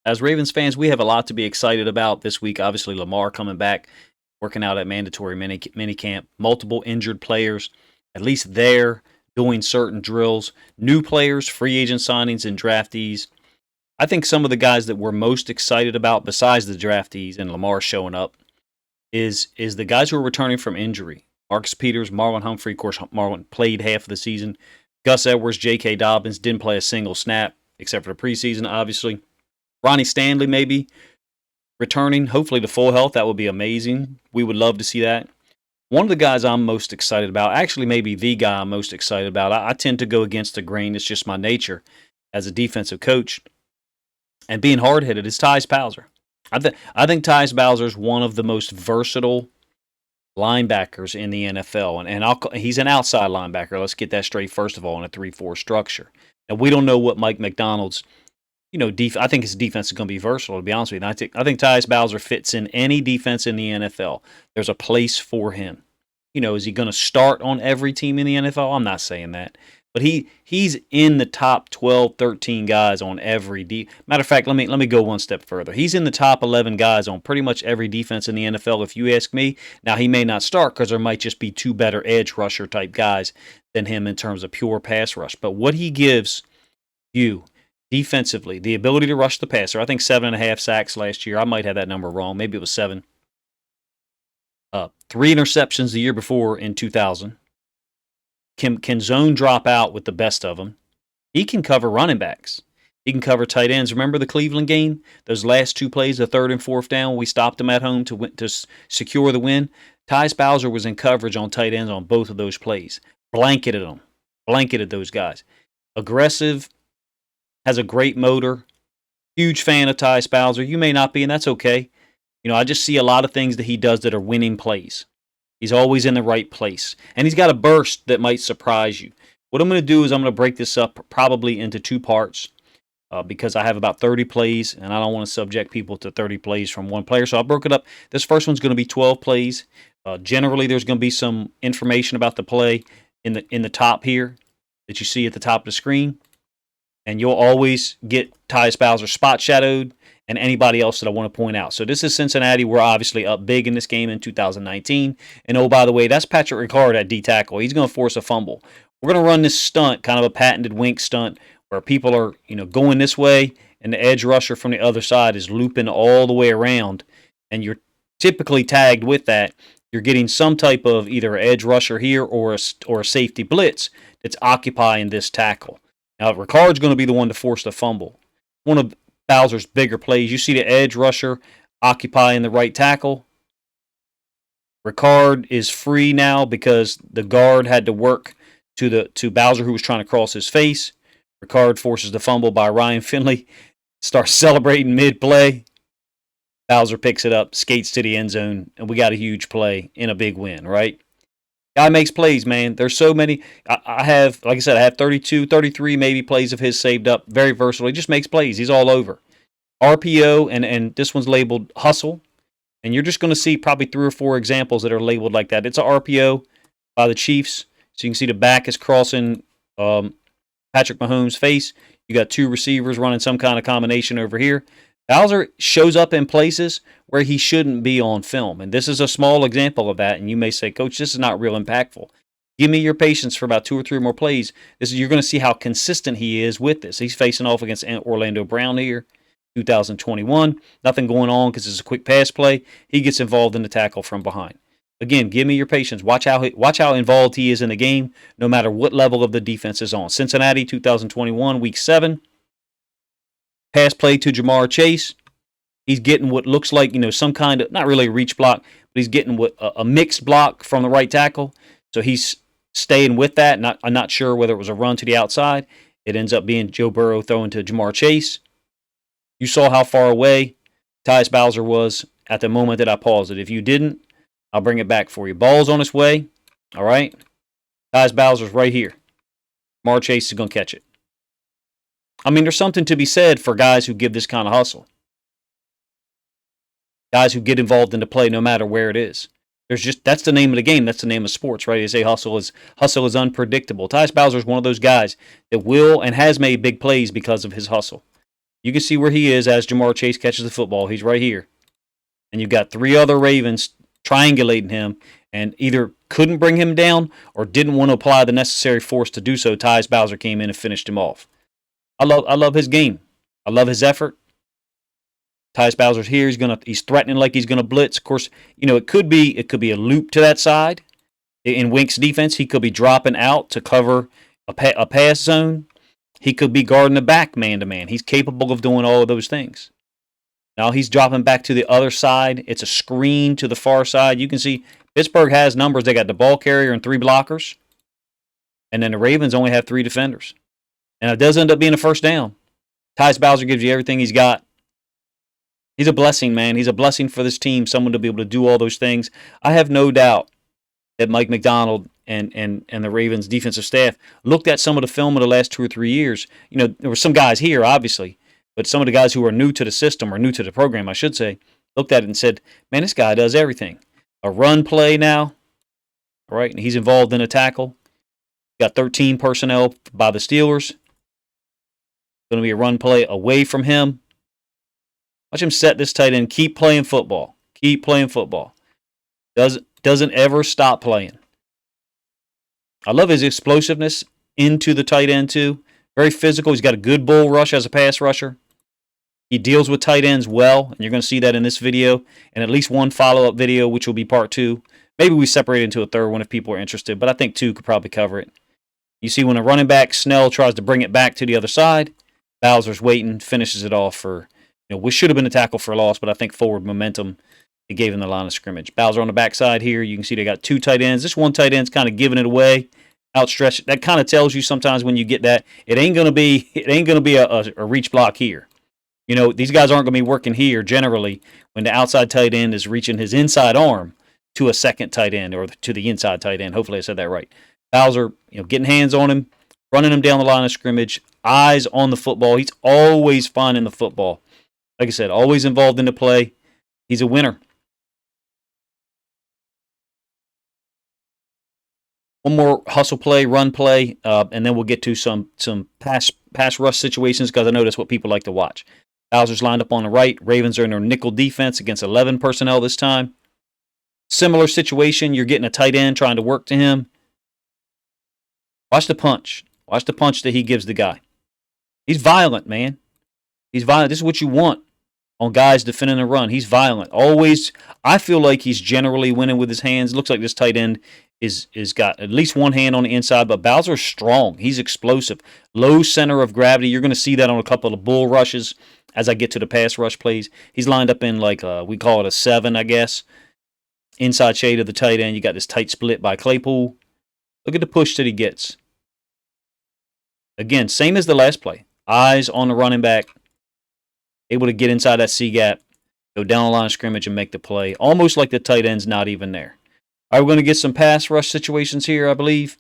as Ravens fans, we have a lot to be excited about this week. Obviously, Lamar coming back, working out at mandatory mini camp, multiple injured players, at least there doing certain drills, new players, free agent signings, and draftees. I think some of the guys that we're most excited about, besides the draftees and Lamar showing up, is the guys who are returning from injury. Marcus Peters, Marlon Humphrey, of course, Marlon played half of the season. Gus Edwards, J.K. Dobbins didn't play a single snap, except for the preseason, obviously. Ronnie Stanley maybe returning, hopefully to full health. That would be amazing. We would love to see that. One of the guys I'm most excited about, actually maybe the guy I'm most excited about, I tend to go against the grain. It's just my nature as a defensive coach. And being hard-headed is Tyus Bowser. I think Tyus Bowser is one of the most versatile linebackers in the NFL. And he's an outside linebacker. Let's get that straight first of all in a 3-4 structure. And we don't know what Mike McDonald's, I think his defense is going to be versatile, to be honest with you. I think Tyus Bowser fits in any defense in the NFL. There's a place for him. Is he going to start on every team in the NFL? I'm not saying that. But he's in the top 12, 13 guys on every matter of fact, let me go one step further. He's in the top 11 guys on pretty much every defense in the NFL, if you ask me. Now, he may not start because there might just be two better edge rusher type guys than him in terms of pure pass rush. But what he gives you defensively, the ability to rush the passer, I think 7.5 sacks last year. I might have that number wrong. Maybe it was 7. 3 interceptions the year before in 2000. Can zone drop out with the best of them. He can cover running backs. He can cover tight ends. Remember the Cleveland game? Those last 2 plays, the 3rd and 4th down, we stopped them at home to secure the win. Tyus Bowser was in coverage on tight ends on both of those plays. Blanketed them. Blanketed those guys. Aggressive. Has a great motor. Huge fan of Tyus Bowser. You may not be, and that's okay. I just see a lot of things that he does that are winning plays. He's always in the right place. And he's got a burst that might surprise you. What I'm going to do is I'm going to break this up probably into 2 parts because I have about 30 plays, and I don't want to subject people to 30 plays from one player. So I broke it up. This first one's going to be 12 plays. Generally, there's going to be some information about the play in the top here that you see at the top of the screen. And you'll always get Tyus Bowser spot shadowed and anybody else that I want to point out. So this is Cincinnati. We're obviously up big in this game in 2019. And oh, by the way, that's Patrick Ricard at D-tackle. He's going to force a fumble. We're going to run this stunt, kind of a patented wink stunt, where people are going this way, and the edge rusher from the other side is looping all the way around. And you're typically tagged with that. You're getting some type of either edge rusher here or a safety blitz that's occupying this tackle. Now, Ricard's going to be the one to force the fumble. One of Bowser's bigger plays. You see the edge rusher occupying the right tackle. Ricard is free now because the guard had to work to Bowser, who was trying to cross his face. Ricard forces the fumble by Ryan Finley. Starts celebrating mid-play. Bowser picks it up, skates to the end zone, and we got a huge play in a big win, right? Guy makes plays, man. There's so many. I have, like I said, I have 32, 33 maybe plays of his saved up. Very versatile. He just makes plays. He's all over. RPO, and this one's labeled hustle. And you're just going to see probably 3 or 4 examples that are labeled like that. It's a RPO by the Chiefs. So you can see the back is crossing Patrick Mahomes' face. You got 2 receivers running some kind of combination over here. Bowser shows up in places where he shouldn't be on film. And this is a small example of that. And you may say, Coach, this is not real impactful. Give me your patience for about 2 or 3 more plays. You're going to see how consistent he is with this. He's facing off against Orlando Brown here, 2021. Nothing going on because it's a quick pass play. He gets involved in the tackle from behind. Again, give me your patience. Watch how involved he is in the game, no matter what level of the defense is on. Cincinnati, 2021, Week 7. Pass play to Jamar Chase. He's getting what looks like, some kind of, not really a reach block, but he's getting a mixed block from the right tackle. So he's staying with that. I'm not sure whether it was a run to the outside. It ends up being Joe Burrow throwing to Jamar Chase. You saw how far away Tyus Bowser was at the moment that I paused it. If you didn't, I'll bring it back for you. Ball's on its way. All right. Tyus Bowser's right here. Jamar Chase is going to catch it. I mean, there's something to be said for guys who give this kind of hustle. Guys who get involved in the play no matter where it is. That's the name of the game. That's the name of sports, right? They say hustle is unpredictable. Tyus Bowser is one of those guys that will and has made big plays because of his hustle. You can see where he is as Jamar Chase catches the football. He's right here. And you've got 3 other Ravens triangulating him and either couldn't bring him down or didn't want to apply the necessary force to do so. Tyus Bowser came in and finished him off. I love his game. I love his effort. Tyus Bowser's here. He's threatening like he's gonna blitz. Of course, it could be a loop to that side. In Wink's defense, he could be dropping out to cover a pass zone. He could be guarding the back man-to-man. He's capable of doing all of those things. Now he's dropping back to the other side. It's a screen to the far side. You can see Pittsburgh has numbers. They got the ball carrier and 3 blockers. And then the Ravens only have 3 defenders. And it does end up being a first down. Tyus Bowser gives you everything he's got. He's a blessing, man. He's a blessing for this team, someone to be able to do all those things. I have no doubt that Mike McDonald and the Ravens defensive staff looked at some of the film of the last 2 or 3 years. There were some guys here, obviously, but some of the guys who are new to the system, or new to the program, I should say, looked at it and said, man, this guy does everything. A run play now, all right, and he's involved in a tackle. Got 13 personnel by the Steelers. Going to be a run play away from him. Watch him set this tight end. Keep playing football. Keep playing football. Doesn't ever stop playing. I love his explosiveness into the tight end too. Very physical. He's got a good bull rush as a pass rusher. He deals with tight ends well, and you're going to see that in this video, and at least one follow-up video, which will be part 2. Maybe we separate it into a third one if people are interested, but I think 2 could probably cover it. You see when a running back, Snell, tries to bring it back to the other side, Bowser's waiting, finishes it off for, which should have been a tackle for a loss, but I think forward momentum, it gave him the line of scrimmage. Bowser on the backside here. You can see they got 2 tight ends. This one tight end's kind of giving it away, outstretched. That kind of tells you sometimes when you get that, it ain't gonna be a reach block here. These guys aren't gonna be working here generally when the outside tight end is reaching his inside arm to a second tight end or to the inside tight end. Hopefully I said that right. Bowser, getting hands on him, running him down the line of scrimmage, eyes on the football. He's always finding the football. Like I said, always involved in the play. He's a winner. One more hustle play, run play, and then we'll get to some pass rush situations because I know that's what people like to watch. Bowser's lined up on the right. Ravens are in their nickel defense against 11 personnel this time. Similar situation. You're getting a tight end trying to work to him. Watch the punch. Watch the punch that he gives the guy. He's violent, man. He's violent. This is what you want on guys defending a run. He's violent. Always, I feel like he's generally winning with his hands. Looks like this tight end is got at least one hand on the inside, but Bowser's strong. He's explosive. Low center of gravity. You're going to see that on a couple of bull rushes as I get to the pass rush plays. He's lined up in like, we call it a 7, I guess. Inside shade of the tight end. You got this tight split by Claypool. Look at the push that he gets. Again, same as the last play. Eyes on the running back. Able to get inside that C-gap. Go down the line of scrimmage and make the play. Almost like the tight end's not even there. All right, we're going to get some pass rush situations here, I believe.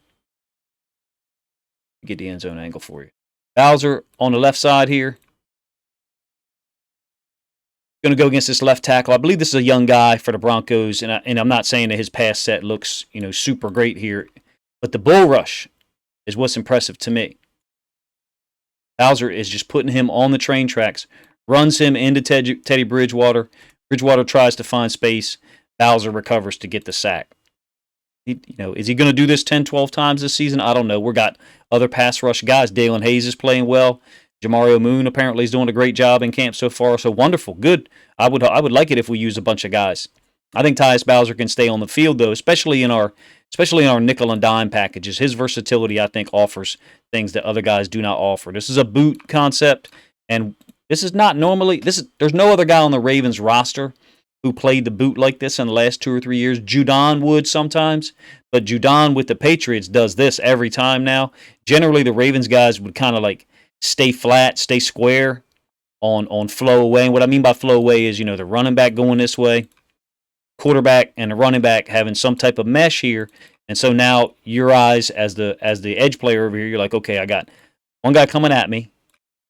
Get the end zone angle for you. Bowser on the left side here. Going to go against this left tackle. I believe this is a young guy for the Broncos, and I'm not saying that his pass set looks, super great here, but the bull rush is what's impressive to me. Bowser is just putting him on the train tracks, runs him into Teddy Bridgewater. Bridgewater tries to find space. Bowser recovers to get the sack. Is he going to do this 10, 12 times this season? I don't know. We got other pass rush guys. Dalen Hayes is playing well. Jamario Moon apparently is doing a great job in camp so far. So wonderful, good. I would like it if we use a bunch of guys. I think Tyus Bowser can stay on the field though, especially in our nickel and dime packages. His versatility, I think, offers things that other guys do not offer. This is a boot concept, and this is not normally. There's no other guy on the Ravens roster who played the boot like this in the last 2 or 3 years. Judon would sometimes, but Judon with the Patriots does this every time now. Generally, the Ravens guys would kind of like stay flat, stay square on flow away. And what I mean by flow away is, the running back going this way, quarterback and the running back having some type of mesh here. And so now your eyes as the edge player over here, you're like, okay, I got one guy coming at me.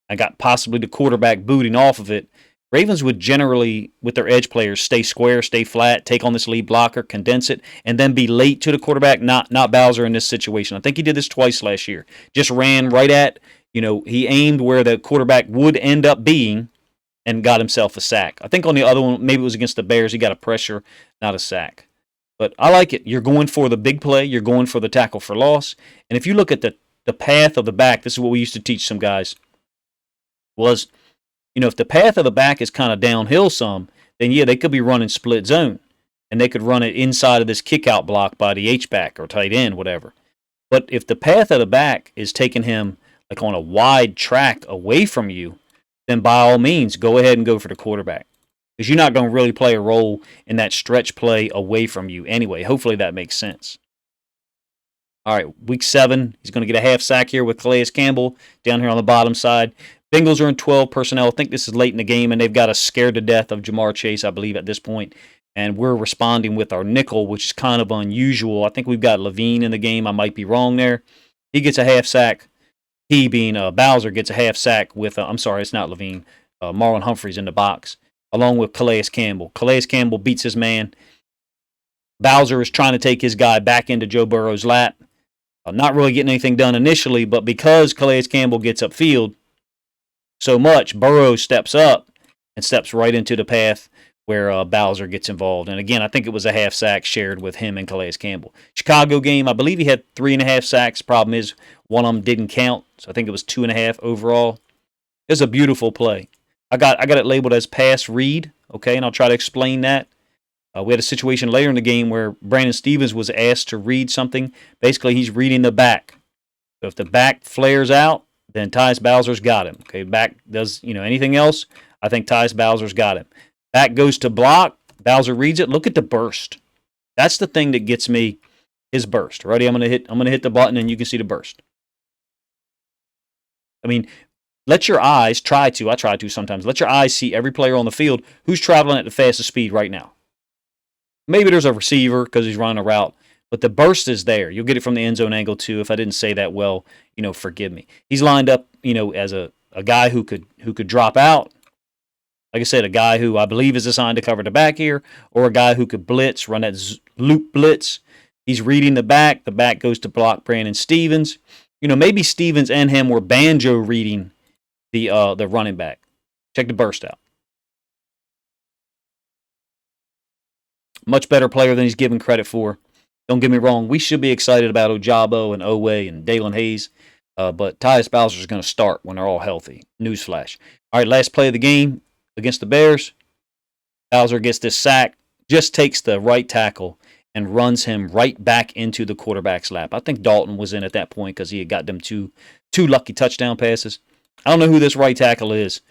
I got possibly the quarterback booting off of it. Ravens would generally, with their edge players, stay square, stay flat, take on this lead blocker, condense it, and then be late to the quarterback. Not Bowser in this situation. I think he did this twice last year. Just ran right at, he aimed where the quarterback would end up being and got himself a sack. I think on the other one, maybe it was against the Bears, he got a pressure, not a sack. But I like it. You're going for the big play. You're going for the tackle for loss. And if you look at the path of the back, this is what we used to teach some guys, was, if the path of the back is kind of downhill some, then yeah, they could be running split zone. And they could run it inside of this kick-out block by the H-back or tight end, whatever. But if the path of the back is taking him like on a wide track away from you, then by all means, go ahead and go for the quarterback. Because you're not going to really play a role in that stretch play away from you anyway. Hopefully that makes sense. All right, week 7, he's going to get a half sack here with Calais Campbell down here on the bottom side. Bengals are in 12 personnel. I think this is late in the game, and they've got us scared to death of Jamar Chase, I believe, at this point. And we're responding with our nickel, which is kind of unusual. I think we've got Levine in the game. I might be wrong there. He gets a half sack. He, being Bowser, gets a half sack with, I'm sorry, it's not Levine. Marlon Humphreys in the box, along with Calais Campbell. Calais Campbell beats his man. Bowser is trying to take his guy back into Joe Burrow's lap. Not really getting anything done initially, but because Calais Campbell gets upfield so much, Burrow steps up and steps right into the path where Bowser gets involved. And again, I think it was a half sack shared with him and Calais Campbell. Chicago game, I believe he had 3.5 sacks. Problem is, one of them didn't count, so I think it was 2.5 overall. It was a beautiful play. I got it labeled as pass read, okay, and I'll try to explain that. We had a situation later in the game where Brandon Stevens was asked to read something. Basically, he's reading the back. So if the back flares out, then Tyus Bowser's got him. Okay, back does anything else, I think Tyus Bowser's got him. Back goes to block. Bowser reads it. Look at the burst. That's the thing that gets me. His burst. Ready? I'm gonna hit the button, and you can see the burst. I mean, let your eyes I try to sometimes. Let your eyes see every player on the field who's traveling at the fastest speed right now. Maybe there's a receiver because he's running a route, but the burst is there. You'll get it from the end zone angle too. If I didn't say that well, forgive me. He's lined up, as a guy who could drop out. Like I said, a guy who I believe is assigned to cover the back here, or a guy who could blitz, run that loop blitz. He's reading the back. The back goes to block Brandon Stevens. Maybe Stevens and him were banjo reading the running back. Check the burst out. Much better player than he's given credit for. Don't get me wrong. We should be excited about Ojabo and Owe and Dalen Hayes. But Tyus Bowser is going to start when they're all healthy. Newsflash. All right, last play of the game against the Bears. Bowser gets this sack, just takes the right tackle and runs him right back into the quarterback's lap. I think Dalton was in at that point because he had got them two lucky touchdown passes. I don't know who this right tackle is,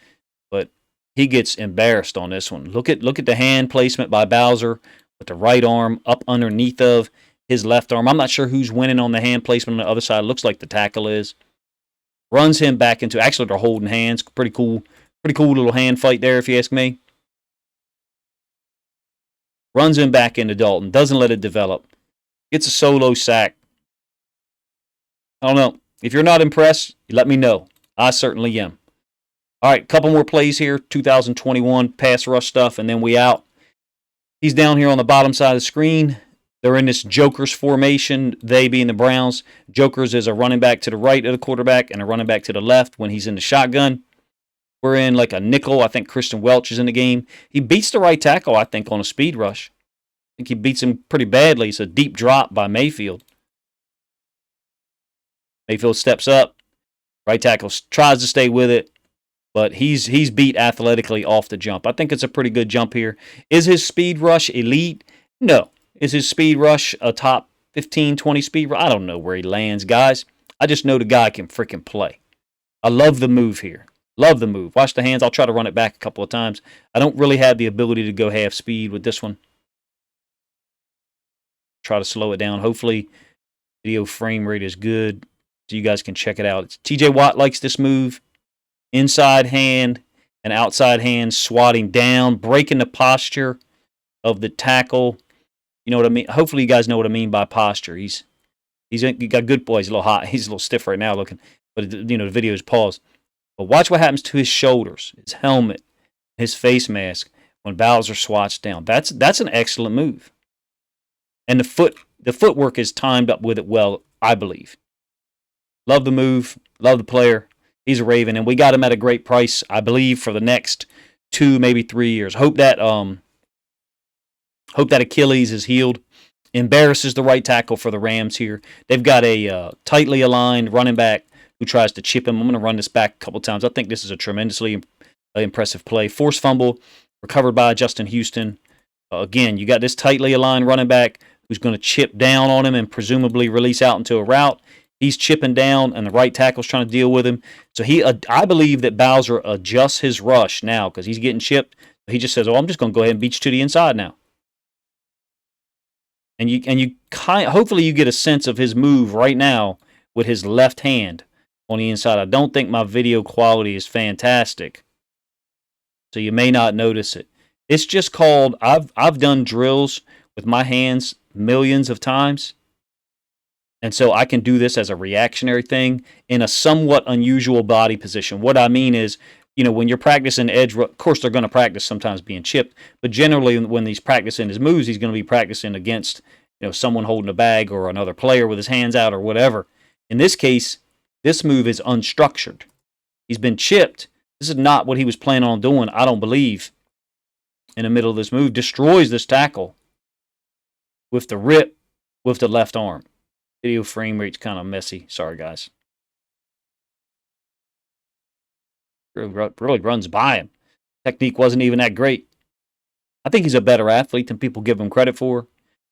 but he gets embarrassed on this one. Look at the hand placement by Bowser with the right arm up underneath of his left arm. I'm not sure who's winning on the hand placement on the other side. It looks like the tackle is. Runs him back into, actually they're holding hands. Pretty cool little hand fight there, if you ask me. Runs him back into Dalton. Doesn't let it develop. Gets a solo sack. I don't know. If you're not impressed, let me know. I certainly am. All right, couple more plays here. 2021 pass rush stuff, and then we out. He's down here on the bottom side of the screen. They're in this Jokers formation, they being the Browns. Jokers is a running back to the right of the quarterback and a running back to the left when he's in the shotgun. We're in like a nickel. I think Christian Welch is in the game. He beats the right tackle, I think, on a speed rush. I think he beats him pretty badly. It's a deep drop by Mayfield. Mayfield steps up. Right tackle tries to stay with it, but he's beat athletically off the jump. I think it's a pretty good jump here. Is his speed rush elite? No. Is his speed rush a top 15, 20 speed rush? I don't know where he lands, guys. I just know the guy can freaking play. I love the move here. Love the move. Watch the hands. I'll try to run it back a couple of times. I don't really have the ability to go half speed with this one. Try to slow it down. Hopefully, video frame rate is good so you guys can check it out. TJ Watt likes this move. Inside hand and outside hand swatting down, breaking the posture of the tackle. You know what I mean? Hopefully, you guys know what I mean by posture. He got good boy. He's a little hot. He's a little stiff right now looking, but the video is paused. But watch what happens to his shoulders, his helmet, his face mask when Bowser swats down. That's an excellent move. And the footwork is timed up with it well, I believe. Love the move. Love the player. He's a Raven, and we got him at a great price, I believe, for the next 2, maybe 3 years. Hope that Achilles is healed. Embarrasses the right tackle for the Rams here. They've got a tightly aligned running back who tries to chip him. I'm going to run this back a couple times. I think this is a tremendously impressive play. Forced fumble, recovered by Justin Houston. Again, you got this tightly aligned running back who's going to chip down on him and presumably release out into a route. He's chipping down, and the right tackle's trying to deal with him. So I believe that Bowser adjusts his rush now because he's getting chipped. He just says, "Oh, I'm just going to go ahead and beat you to the inside now." And hopefully you get a sense of his move right now with his left hand on the inside. I don't think my video quality is fantastic, so you may not notice it. It's just called, I've done drills with my hands millions of times, and so I can do this as a reactionary thing in a somewhat unusual body position. What I mean is, when you're practicing edge, of course they're going to practice sometimes being chipped, but generally when he's practicing his moves, he's going to be practicing against someone holding a bag or another player with his hands out or whatever. In this case, this move is unstructured. He's been chipped. This is not what he was planning on doing, I don't believe. In the middle of this move, destroys this tackle with the rip with the left arm. Video frame rate's kind of messy. Sorry, guys. Really runs by him. Technique wasn't even that great. I think he's a better athlete than people give him credit for.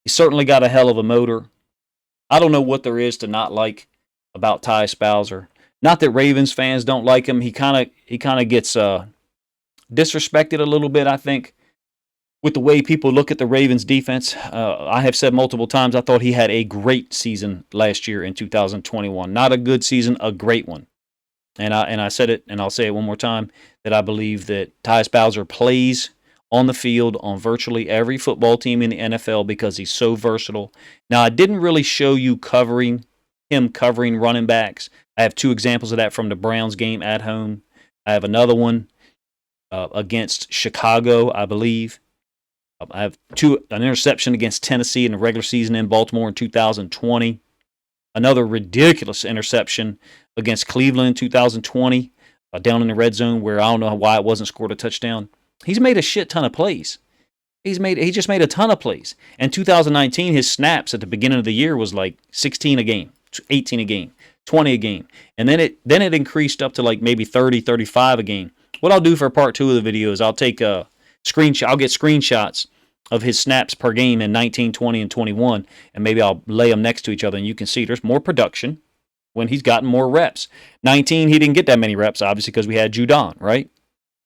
He's certainly got a hell of a motor. I don't know what there is to not like about Tyus Bowser. Not that Ravens fans don't like him. He kind of gets disrespected a little bit, I think, with the way people look at the Ravens defense. I have said multiple times I thought he had a great season last year in 2021. Not a good season, a great one. And I said it, and I'll say it one more time, that I believe that Tyus Bowser plays on the field on virtually every football team in the NFL because he's so versatile. Now, I didn't really show you him covering running backs. I have 2 examples of that from the Browns game at home. I have another one against Chicago, I believe. I have an interception against Tennessee in the regular season in Baltimore in 2020. Another ridiculous interception against Cleveland in 2020, down in the red zone where I don't know why it wasn't scored a touchdown. He's made a shit ton of plays. He just made a ton of plays. And 2019, his snaps at the beginning of the year was like 16 a game, 18 a game, 20 a game. And then it increased up to like maybe 30, 35 a game. What I'll do for part 2 of the video is I'll take a screenshot. I'll get screenshots of his snaps per game in 19, 20, and 21, and maybe I'll lay them next to each other, and you can see there's more production when he's gotten more reps. 19, he didn't get that many reps, obviously, because we had Judon, right?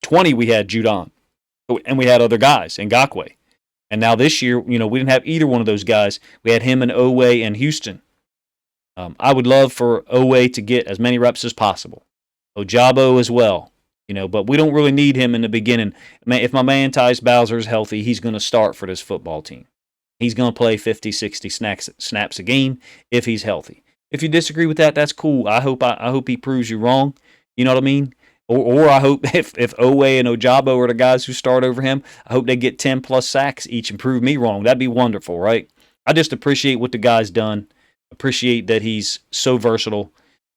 20, we had Judon, and we had other guys, Ngakoue. And now this year, we didn't have either one of those guys. We had him and Owe and Houston. I would love for Owe to get as many reps as possible. Ojabo as well. But we don't really need him in the beginning. If my man Tyus Bowser is healthy, he's going to start for this football team. He's going to play 50, 60 snaps a game if he's healthy. If you disagree with that, that's cool. I hope he proves you wrong. You know what I mean? Or I hope if Owe and Ojabo are the guys who start over him, I hope they get 10+ sacks each and prove me wrong. That'd be wonderful, right? I just appreciate what the guy's done. Appreciate that he's so versatile,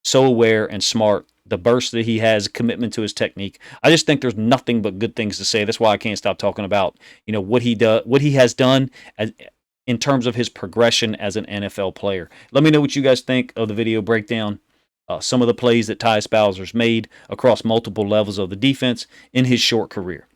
so aware and smart. The burst that he has, commitment to his technique. I just think there's nothing but good things to say. That's why I can't stop talking about, what he has done in terms of his progression as an NFL player. Let me know what you guys think of the video breakdown. Some of the plays that Tyus Bowser's made across multiple levels of the defense in his short career.